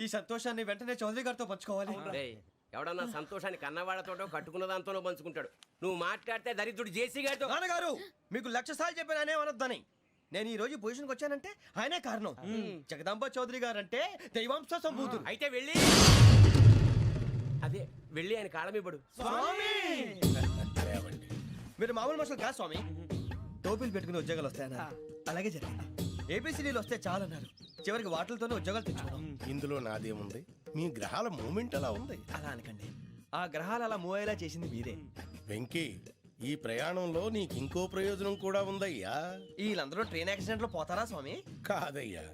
ఈ సంతోషాన్ని వెంటనే చౌదరి గారితో పంచుకోవాలి. రేయ్, ఎవడన్నా సంతోషాన్ని కన్నవాళ్లతోటో కట్టుకున్న దాంతోనో పంచుకుంటాడు. నువ్వు మాట్లాడితే దరిద్రుడు జేసీ గారితో. నాన్నగారు మీకు 1,00,000 సార్లు చెప్పాననే అనొద్దని. నేను ఈ రోజు పొజిషన్కి వచ్చానంటే ఆయనే కారణం. జగదాంబ చౌదరి గారు అంటే దైవాంశ సంభూతుడు. అయితే వెళ్ళి అదే వెళ్ళి ఆయన కాళ్ళమివ్వడు. మీరు మామూలు మనుషులు కాదు స్వామి. టోపీలు పెట్టుకుని ఉద్యోగాలు వస్తాయన్నారు, అలాగే జరిగింది. ఏబిసిడీలు వస్తే చాలన్నారు, చివరికి వాటిలతోనే ఉద్యోగాలు తెచ్చుకున్నాం. ఇందులో నాదేముంది? మీ గ్రహాల మూమెంట్ అలా ఉంది. అలా అనకండి, ఆ గ్రహాలు అలా మూవ్ అయ్యేలా చేసింది మీరే. వెంకీ, ఈ ప్రయాణంలో నీకు ఇంకో ప్రయోజనం కూడా ఉందయ్యా. వీళ్ళందరూ ట్రైన్ యాక్సిడెంట్ లో పోతారా స్వామి? కాదయ్యా,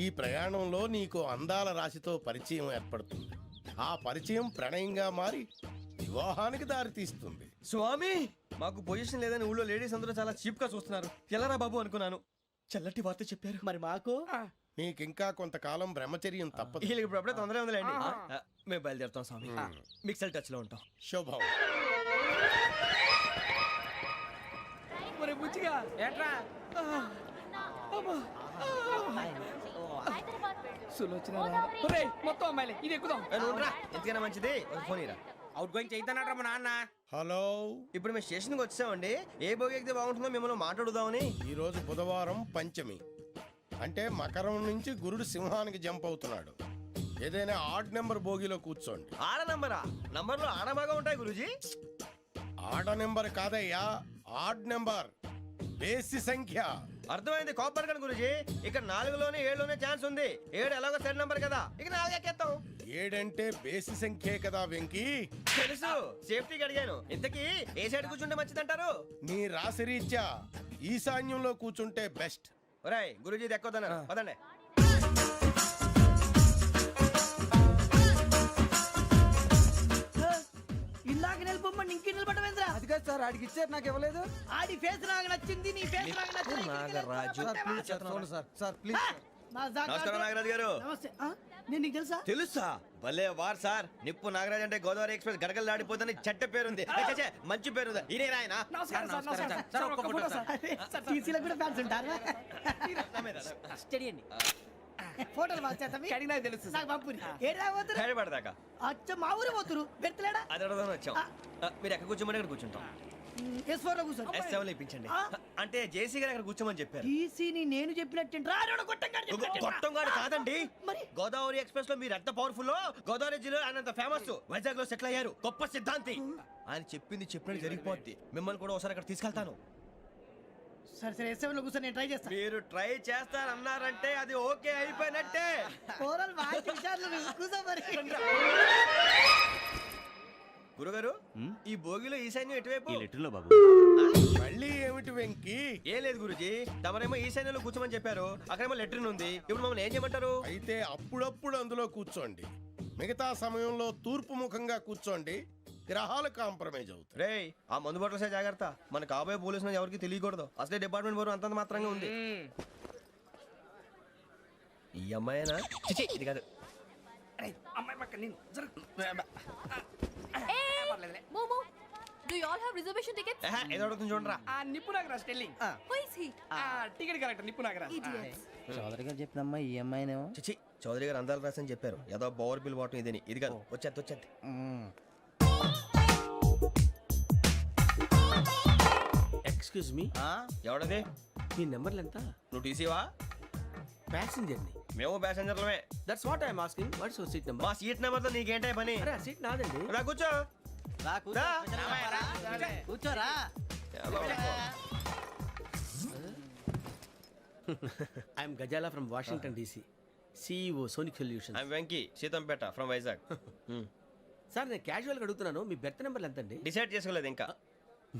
ఈ ప్రయాణంలో నీకు అందాల రాశితో పరిచయం ఏర్పడుతుంది. ఆ పరిచయం ప్రణయంగా మారి వివాహానికి దారితీస్తుంది. స్వామి మాకు పొజిషన్ లేదని ఊళ్ళో లేడీస్ అందరూ చాలా చీప్ గా చూస్తున్నారు. ఎలారా బాబు అనుకున్నాను. చల్లటి వార్త చెప్పారు. మరి మాకు నీకింకా కొంతకాలం బ్రహ్మచర్యం తప్పదు. వీళ్ళకి ఇప్పుడు అప్పుడే తొందరగా ఉందిలేండి. మేము బయలుదేరుతాం స్వామి. మిక్సెల్ టచ్ లో ఉంటాం. శుభం. మరి బుచ్చిగా ఏట్రా మొత్తం అమ్మాయిలే, ఇది ఎక్కుదాం. ఎందుకైనా మంచిది ఫోన్ ఇరా. అవుట్ గోయింగ్ చేద్దానట్రా మా నాన్న. హలో, ఇప్పుడు మేము స్టేషన్కి వచ్చామండి. ఏ బోగి ఎక్కితే బాగుంటుందో మిమ్మల్ని మాట్లాడుదామని. ఈ రోజు బుధవారం పంచమి, అంటే మకరం నుంచి గురుడు సింహానికి జంప్ అవుతున్నాడు. ఏదైనా ఆడ్ నెంబర్ బోగిలో కూర్చోండి. ఆడ నంబరా? నంబర్లో ఆడ బాగా ఉంటాయి గురూజీ. ఆడ నెంబర్ కాదయ్యా, ఆడ్ నెంబర్, బేసి సంఖ్య. అర్థమైంది, కాపర్ కానీ గురూజీ. ఇక్కడ 4లోనే 7లోనే ఛాన్స్ ఉంది. 7 ఎలాగో సెడ్ నంబర్ కదా, ఇక 4 ఎక్కేస్తాం. 7 అంటే బేసి సంఖ్యే కదా వెంకీ. తెలుసు, సేఫ్టీకి అడిగాను. ఇంతకీ ఏ సైడ్ కూర్చుంటే మంచిదంటారు? నీ రాశి రీత్యా ఈశాన్యంలో కూర్చుంటే బెస్ట్. ఒరేయ్ గురూజీ దెక్కొద్దన్నారు, పదండి. ఇందాక నిలబొమ్మని ఇంకే నిలబడమేంద్రా? అది కాదు సార్, ఆడికి ఇచ్చారు నాకు ఇవ్వలేదు. ఆడి ఫేస్ నాకు నచ్చింది, నీ ఫేస్ నాకు నచ్చింది. Nagaraju sir please. నమస్కారం నాగరాజు గారు. నమస్తే. నేను నీకు తెలుసా? తెలుసా? భలే వార్ సార్. నిప్పు నాగరాజ్ అంటే గోదావరి ఎక్స్ప్రెస్ గడగలు దాడిపోతుంది చెట్ట పేరుంది. ఛే, మంచి పేరుంది. ఇదే ఆయన. టీసీలో కూడా ఫ్యాన్స్ ఉంటారా? స్టడీ అండి. ఫోటోలు అడిగినా తెలుసు నాకు పంపుని. ఏడా పోతురు? హైదరాబాద్దాకా. అచ్చ మా ఊరు పోతురు. పెడతలేడా? అది అడగదామని వచ్చాం. మీరు ఎక్కడ కూర్చోమని అక్కడ కూర్చుంటాం. S4 లో కూర్చో. S7 లో ఇప్పించండి. అంటే జేసీ గారు అక్కడ కూర్చోమని చెప్పారు. టీసీని నేను చెప్పినట్టు గొట్టంగాడు కాదండి. గోదావరి ఎక్స్ప్రెస్ లో మీరు ఎంత పవర్ఫుల్, గోదావరి జిల్లా ఆయన ఫేమస్. వైజాగ్ లో సెటిల్ అయ్యారు, గొప్ప సిద్ధాంతి. ఆయన చెప్పింది చెప్పినట్టు జరిగిపోద్ది. మిమ్మల్ని కూడా ఒకసారి అక్కడ తీసుకెళ్తాను. సరే సరే, S7 లో కూర్చొని నేను ట్రై చేస్తాను. మీరు ట్రై చేస్తారన్నారంటే అది ఓకే అయిపోయినట్టే. ఓవరాల్ వాయిస్ విషయాలు కూర్చో మరి. గురుగారు, ఈ భోగిలో ఈశాన్యం ఎటువైపు? బాబు. మళ్ళీ ఏమిటి వెంకీ? ఏం లేదు గురుజీ, తమరేమో ఈశాన్యంలో కూర్చోమని చెప్పారు. అక్కడేమో లెట్రిన్ ఉంది. ఇప్పుడు మమ్మల్ని ఏం చేయమంటారు? అయితే అప్పుడప్పుడు అందులో కూర్చోండి. మిగతా సమయంలో తూర్పు ముఖంగా కూర్చోండి. గ్రహాలు కాంప్రమైజ్ అవుతాయి. రేయ్, ఆ మందు బట్టలసే జాగ్రత్త. మన కాబోయే పోలీసులు ఎవరికి తెలియకూడదు. అసలే డిపార్ట్మెంట్ బోరు అంతంత మాత్రంగా ఉంది. ఈ అమ్మాయినా చిచి ఇది కాదు. అమ్మాయి పక్క నేను మోమో do you all have reservation tickets? ఏదో అడుగుతుంది చూడరా. ఆ నిప్పు Nagaraj telling who is he? Ticket correct నిప్పు నాగరాజ్ ఇడియట్స్. చౌదరి గారు చెప్పినమ్మా ఈ అమ్మాయినేమో. చిచి చౌదరి గారు అందాలు రాసని చెప్పారు. ఏదో బోర్ బిల్ బాటం ఇదని. ఇది కాదు. వచ్చేది. Excuse me, ఎవడది? మీ నెంబర్లు ఎంత? నువ్వు టీసీవా? ప్యాసింజర్ ని. మేము ప్యాసెంజర్లమే. That's what I'm asking. What's your seat number? మా సీట్ నెంబర్ తో నీకేంటే పని? అరే ఆ సీట్ నాదండి. రా కూర్చో. రా. కూర్చోరా. I'm Gazala from Washington DC, CEO sonic solution. I'm Venky Seethampeta from Vizag. Sir నేను క్యాజువల్గా అడుగుతున్నాను, మీ బెర్త్ నెంబర్లు ఎంత అండి? డిసైడ్ చేసుకోలేదు ఇంకా.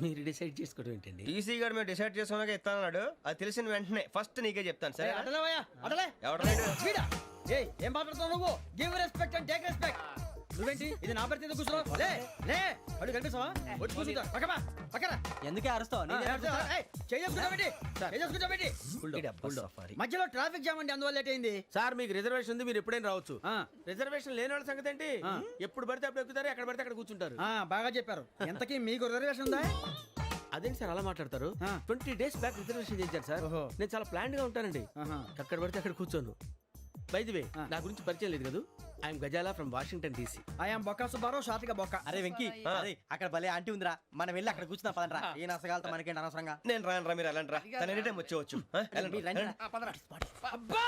మీరు డిసైడ్ చేసుకోవడం ఏంటండి? టీసీ గారు మేము డిసైడ్ చేసుకున్నాక ఇస్తానన్నాడు. అది తెలిసిన వెంటనే ఫస్ట్ నీకే చెప్తాను. సరే అడలే ఎవడ ఏం మాట్లాడుతున్నావు నువ్వు? Give respect and take respect. నువ్వేంటి ఇది నా పరిస్థితి కూర్చున్నావు? లే లే అడుగు కనిపిస్తావా? వచ్చి కూర్చుంటా పక్కమా పక్కన. ఎందుకే అరుస్తావు? మధ్యలో ట్రాఫిక్ జామ్ అండి, అందువల్ల లేట్ అయింది. సార్ మీకు రిజర్వేషన్ ఉంది, మీరు ఎప్పుడైనా రావచ్చు. రిజర్వేషన్ లేని వాళ్ళ సంగతి ఏంటి? ఎప్పుడు పడితే అప్పుడు ఎక్కుతారు, ఎక్కడ పడితే అక్కడ కూర్చుంటారు. బాగా చెప్పారు. ఎంతకీ మీకు రిజర్వేషన్ ఉందా? అదేంటి సార్ అలా మాట్లాడతారు? 20 days బ్యాక్ రిజర్వేషన్ చేశారు సార్. నేను చాలా ప్లాన్డ్ గా ఉంటానండి. అక్కడ పడితే అక్కడ కూర్చోను. బై ది వే నా గురించి పరిచయం లేదు కదా, I'm Gazala from Washington DC. I'm Bokka Subbarao, షాతిక బొక్క. అరే వెంకీ, అరే అక్కడ భలే ఆంటీ ఉందిరా, మనం వెళ్ళి అక్కడ కూర్చున్నా పదనరా. ఏ నసగాలతో మనకేంటి అనవసరంగా. నేను రాను రా, మీరు వెళ్ళండి రా. తన ఎనీ టైం వచ్చేవచ్చు. అబ్బా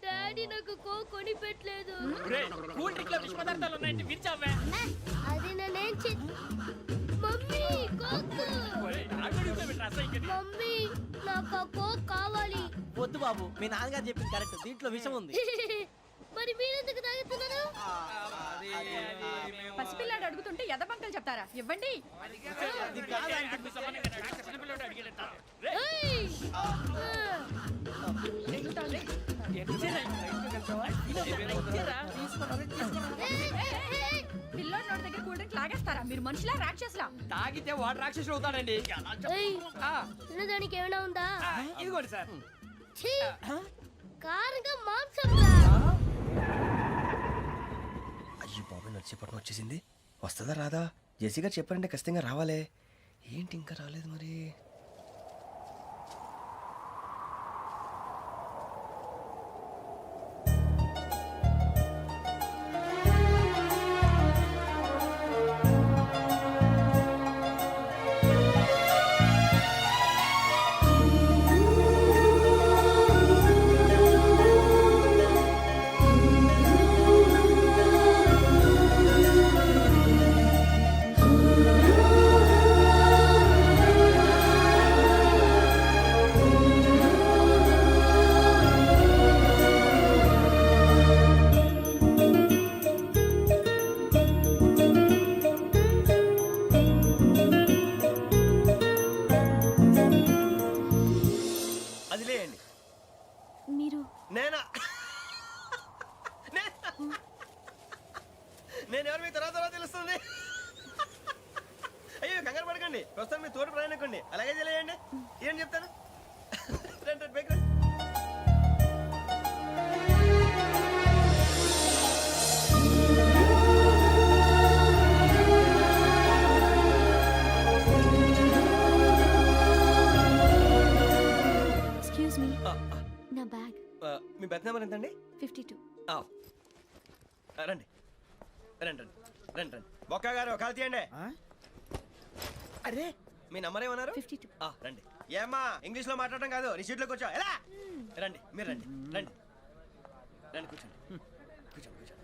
డాడీ నాకు కొని పెట్టలేదు. అది నేనేం మమ్మీ మమ్మీ నాకు కోక్ కావాలి. వద్దు బాబు, మీ నాన్నగారు చెప్పింది కరెక్ట్, దీంట్లో విషయం ఉంది. మరి మీరెందుకు తాగుతున్నారు? పసిపిల్లాడు అడుగుతుంటే ఎదబంకలు చెప్తారా? ఇవ్వండి. పిల్లోడు నోటి దగ్గర కూల్ డ్రింక్ లాగేస్తారా? మీరు మనుషులా రాక్షసులా? తాగితే వాడు రాక్షసుడు అవుతాడండి. తినడానికి ఏమైనా ఉందా? ఇదిగోండి సార్. కారంగా మాంసం. అయ్యి బాబు నడిచేపట్నం వచ్చేసింది. వస్తుందా రాదా? జేసీ గారు చెప్పారంటే ఖచ్చితంగా రావాలే. ఏంటి ఇంకా రాలేదు మరి? అది లేండి. మీరు నేనా? నేను ఎవరు మీ తర్వాత తెలుస్తుంది. అయ్యో కంగారు పడకండి, ప్రస్తుతం మీ తోటి ప్రయాణకండి. అలాగే తెలియండి. ఏం చెప్తాను? రండి బైక్ రండి. ఎక్స్క్యూజ్ మీ, నా బ్యాగ్. మీ బెత్ నెంబర్ ఎంతండి? 52. రండి రండి రండి రండి రండి. బొక్క గారు కాల్ తీయండి. అరే మీ నంబర్ ఏమన్నారు? 52. రండి. ఏమ్మా ఇంగ్లీష్ లో మాట్లాడడం కాదు, నీ సీట్లో కూర్చో. ఎలా రండి, మీరు రండి రండి రండి కూర్చోండి కూర్చోండి కూర్చోండి.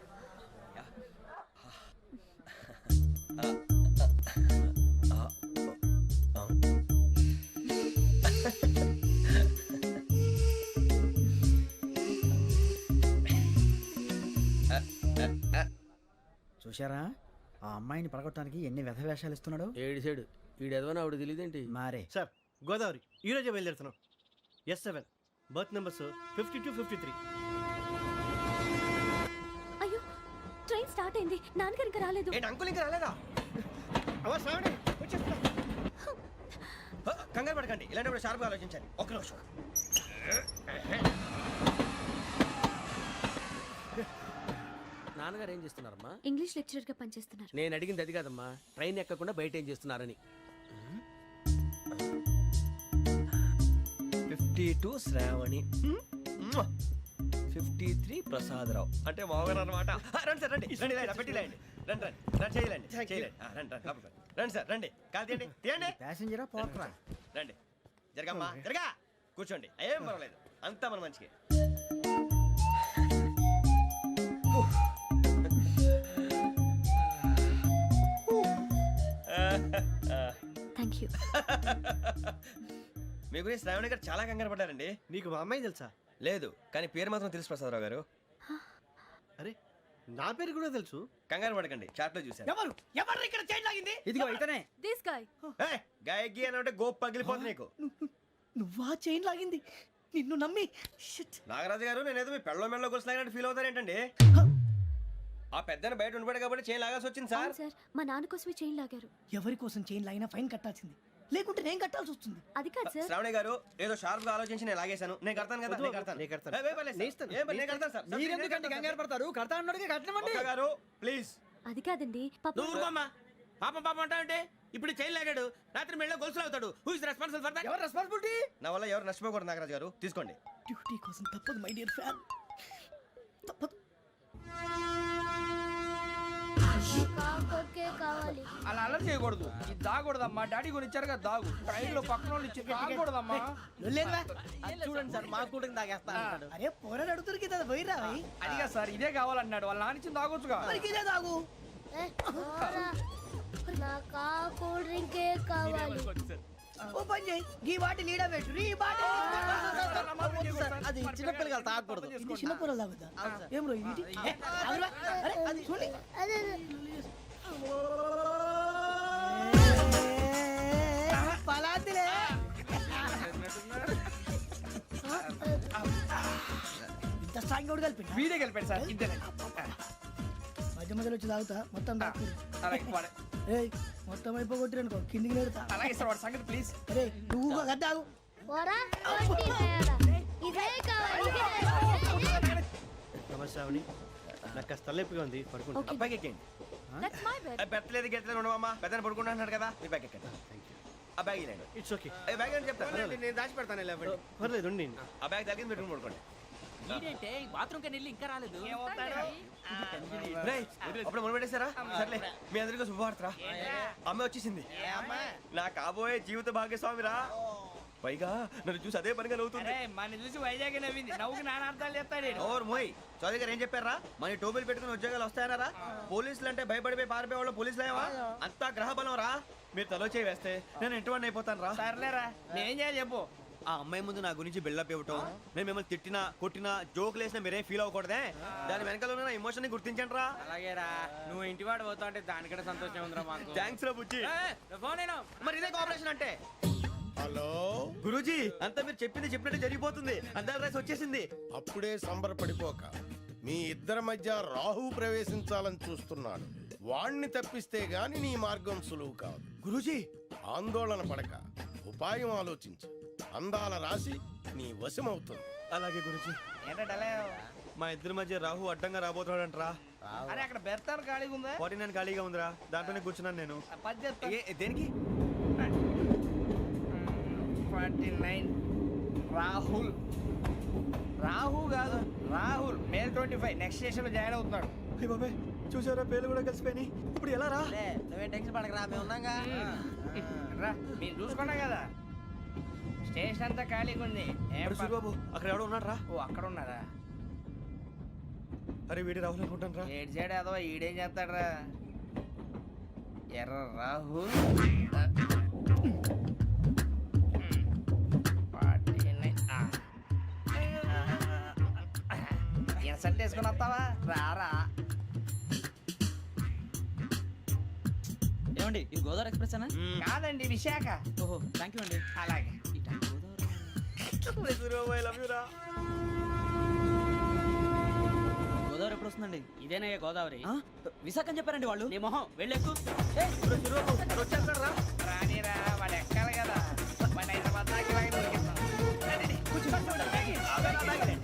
చూశారా, ఆ అమ్మాయిని పడగొట్టడానికి ఎన్ని వ్యధ వేషాలు ఇస్తున్నాడు. ఏడు సైడు ఈడెదవని ఆవిడ తెలియదేంటి. మారే సార్ గోదావరి ఈ రోజే బయలుదేరుతున్నాం. S7 berth numbers 52, 53. అయ్యో ట్రైన్ స్టార్ట్ అయింది, నాన్నగారు ఇంకా రాలేదు. ఏంటి అంకుల్ ఇంకా రాలేదా? అవ్వ శ్రావణి వచ్చేస్తున్నా. కంగారు పడకండి, ఇలాంటప్పుడు షార్ప్గా ఆలోచించండి. ఒక్క నిమిషం. నాన్నగారు ఏం చేస్తున్నారమ్మా? ఇంగ్లీష్ లెక్చరర్ గా పనిచేస్తున్నారు. నేను అడిగింది అది కాదమ్మా, ట్రైన్ ఎక్కకుండా బయట ఏం చేస్తున్నారని. 52 శ్రావణి, 53 ప్రసాదరావు. అంటే మామగారు అనమాట. రండి సార్, రండి రండి, ఇలా పెట్టి లేండి. రండి రండి రండి, చేయలేండి చేయలేండి. రండి రండి లోపలికి రండి. రండి సార్, రండి. కాదు తీయండి తీయండి. ప్యాసింజరా పోట్రా. రండి, జరగమ్మా జరగా, కూర్చోండి. ఏం పర్వాలేదు, అంతా మన మంచికి. Thank you. మీ గురించి శ్రావణి గారు చాలా కంగారు పడ్డారండి. నీకు మా అమ్మాయి తెలుసా? లేదు, కానీ పేరు మాత్రం తెలుసు ప్రసాదరావు గారు. అరే నా పేరు కూడా తెలుసు. కంగారు పడకండి, చాట్లో చూశాను. ఎవరు ఎవరు ఇక్కడ చైన్ లాగింది? ఇదిగో ఇతనే. This guy. గాయకి అని అంటే గోప్ పగిలిపోతుంది నీకు. నువ్వా చైన్ లాగింది? నిన్ను నమ్మి నాగరాజు గారు, నేనేదో మీ పెళ్ళ మెళ్ళ గురిసిలాగినట్టు ఫీల్ అవుతారేంటండి? ఆ పెద్దని బయట ఉండిపోయాడు కాబట్టి చైన్ లాగాల్సి వచ్చింది సార్. సార్ మా నాన్న కోసమే చైన్ లాగారు. ఎవరి కోసం చైన్ లాగినా ఫైన్ కట్టాల్సింది, లేకుంటే నేను కట్టాల్సి వస్తుంది. అది కాదు సార్. శ్రావణి గారు, ఏదో షార్ప్ గా ఆలోచించి నేను లాగేశాను. నేను కడతాను కదా, నేను కడతాను. ఏ, పర్లేదు సార్. ఏ, నేను కడతాను సార్. మీరెందుకంటే కంగారు పడతారు? కడతా అన్నాడుగా కట్టమండి. ఒక్క గారు ప్లీజ్. అది కాదండి పాప. నువ్వు ఊరుకోమ్మా. పాపం పాపం అంటావంటే ఇప్పుడు చైన్ లాగాడు, రాత్రి మెళ్ళ గొలుసులు అవుతాడు. Who is responsible for that? ఎవరు రెస్పాన్సిబిలిటీ? నా వల్ల ఎవరు నష్టపోకూడదు నాగరాజు గారు, తీసుకోండి. డ్యూటీ కోసం తప్పదు మై డియర్ ఫ్యాన్, తప్పదు. అలా అలర్ చేయకూడదు. ఇది దాగకూడదమ్మా. డాడీ కొని ఇచ్చారు కదా, దాగు. ట్రైన్ లో పక్కన వాళ్ళు ఇచ్చి దాగకూడదమ్మా. చూడండి సార్, మా కూడా తాగేస్తా అన్నాడు. అరే పోరాడు అడుగుతారు కదా, పోయిరా. అదిగా సార్, ఇదే కావాలన్నాడు. వాళ్ళ నాన్న ఇచ్చింది తాగొచ్చుగా. ఇదే తాగు. ఓ పని చేయి, ఈ బాటి లీడ పెట్టు. ఈ బాటి అది చిన్నపిల్లలు తాగకూడదు. చిన్నపూరలు తాగుతా. ఏం రో ఇది? అరే అది చూడండి. పలాతిలే. ఇంత స్ట్రాంగ్ కూడా కలిపి వీడే కలిపాడు సార్. ఇద్దరే మధ్య మధ్యలో వచ్చి తాగుతా, మొత్తం తాగు. ఏయ్ మొత్తం అయిపోగొట్టిరనుకో, కిందికి నేడుతా. అలాగే సార్, వాడి సంగతి ప్లీజ్. అరే నువ్వు కదా తాగు. నమస్తే శ్రావణి, నాకు కాస్త తలెప్పిగా ఉంది, పడుకుంటా. అబ్బాయికి ఎక్కండి. పెట్టలేదు గెట్టలేదు ఉండవమ్మా. పెద్దని పడుకుంటున్నాడు కదా, మీ బ్యాగ్ ఎక్కండి. ఆ బ్యాగ్ ఇలాండి. It's okay. బ్యాగ్ అని చెప్తాను, నేను దాచి పెడతాను. పర్లేదు ఉండి. ఆ బ్యాగ్ తగ్గింది పెట్టుకుని పడుకోండి. బాత్రూమ్ కి వెళ్ళి ఇంకా రాలేదు. అప్పుడు మొదలు పెట్టేశారా? సర్లే, మీ అందరికీ శుభవార్తరా. అమ్మ వచ్చేసింది, నా కాబోయే జీవిత భాగ్యస్వామిరా. పైగా నన్ను చూసి అదే పనిగా నవ్వుతుంది. మన చూసి వైజాగ్ నవ్వింది. నవ్వుకి నాన్న అర్థాలు చెప్తాడు. ఓర్ మోయ్, చౌదరి గారు ఏం చెప్పారా? మన టోబీలు పెట్టుకుని ఉద్యోగాలు వస్తాయన్నారా? పోలీసులు అంటే భయపడిపోయి పారిపోయే వాళ్ళు పోలీసులు అయ్యవా? అంతా గ్రహ బలం రా. మీరు తలో చేయి వేస్తే నేను ఇంటివాడిని అయిపోతాను రా. సర్లేరా, నేనేం చేయాలి చెప్పు. ఆ అమ్మాయి ముందు నా గురించి బిల్డప్ ఇవ్వటం, నేను మిమ్మల్ని తిట్టినా కొట్టినా జోకులు వేసినా మీరేం ఫీల్ అవ్వకూడదే. దాని వెనకాల ఉన్న ఎమోషన్ ని గుర్తించండి రా. అలాగేరా, నువ్వు ఇంటివాడు పోతా అంటే దానికంటే సంతోషం ఉందిరా మాకు. థ్యాంక్స్ రా బుజ్జి. ఫోన్ అయినా మరి ఇదే కోఆపరేషన్ అంటే. హలో గురూజీ, అంతా మీరు చెప్పింది చెప్పినట్టు జరిగిపోతుంది. అందాల రైస్ వచ్చేసింది. అప్పుడే సంబరపడిపోక, మీ ఇద్దరి మధ్య రాహు ప్రవేశించాలని చూస్తున్నాడు. వాణ్ణి తప్పిస్తే గాని నీ మార్గం సులువు కాదు. గురూజీ, ఆందోళన పడక, ఉపాయం ఆలోచించు. అందాల రాశి నీ వశమవుతుంది. అలాగే గురూజీ. ఏంటంటే మా ఇద్దరి మధ్య రాహు అడ్డంగా రాబోతున్నాడంటరా. అరే అక్కడ బెర్తాను ఖాళీగా ఉందా? 49 ఖాళీగా ఉందిరా, దాంట్లోనే కూర్చున్నాను నేను. దేనికి? 49 రాహుల్. రాహు కాదు, రాహుల్. మే 25 నెక్స్ట్ స్టేషన్ లో జాయిన్ అవుతున్నాడు. బాబాయ్ చూసారా, పేర్లు కూడా కలిసిపోయినాయి. ఇప్పుడు ఎలా రా? నువ్వే టెన్షన్ పడకరా, మేము ఉన్నాగా. రా, మీరు చూసుకున్నా కదా, స్టేషన్ అంతా ఖాళీగా ఉంది. బాబు అక్కడ ఎవడో ఉన్నాడు రా. ఓ అక్కడ ఉన్నారా? అరే వీడి రాహుల్ అనుకుంటాను రా. ఏడు సైడ్ ఏదో ఈడేం చేస్తాడరా? ఎర్ర రాహుల్. 49 ఇన్సల్ట్ వేసుకుని వస్తావా? రారా. ఏమండి ఇది గోదావరి ఎక్స్ప్రెస్ అనా? కాదండి విశాఖ. ఓహో థ్యాంక్ యూ అండి. అలాగే. ఈ టైం గోదావరి ఎప్పుడు వస్తుందండి? ఇదేనయ్య గోదావరి. ఆ? విశాఖ అని చెప్పారండి వాళ్ళు. నీ మొహం వెళ్ళెక్కు. రానిరా వాడు ఎక్కాలి కదా. వాడు హైదరాబాద్ దాకా ఇలాగే దొరికిస్తాం. రండి, కూర్చో.